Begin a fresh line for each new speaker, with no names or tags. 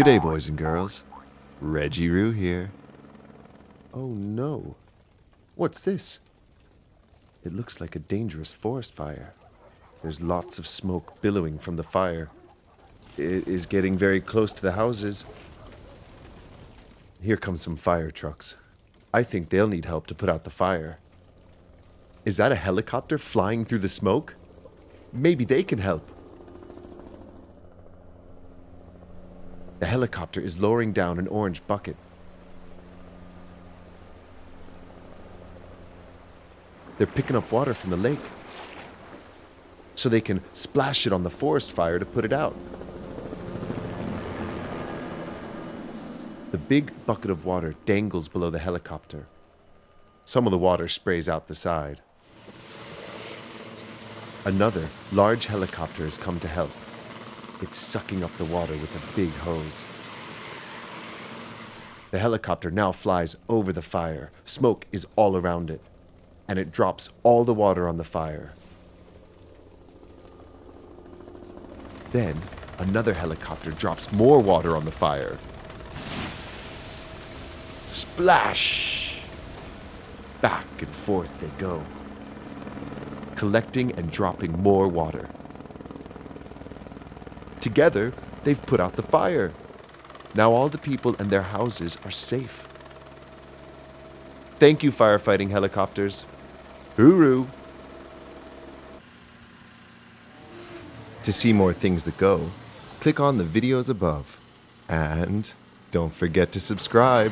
G'day, boys and girls. Reggie Roo here.
Oh no. What's this? It looks like a dangerous forest fire. There's lots of smoke billowing from the fire. It is getting very close to the houses. Here come some fire trucks. I think they'll need help to put out the fire. Is that a helicopter flying through the smoke? Maybe they can help. The helicopter is lowering down an orange bucket. They're picking up water from the lake so they can splash it on the forest fire to put it out. The big bucket of water dangles below the helicopter. Some of the water sprays out the side. Another large helicopter has come to help. It's sucking up the water with a big hose. The helicopter now flies over the fire. Smoke is all around it, and it drops all the water on the fire. Then, another helicopter drops more water on the fire. Splash! Back and forth they go, collecting and dropping more water. Together, they've put out the fire. Now all the people and their houses are safe. Thank you, firefighting helicopters. Hooroo! To see more things that go, click on the videos above. And don't forget to subscribe.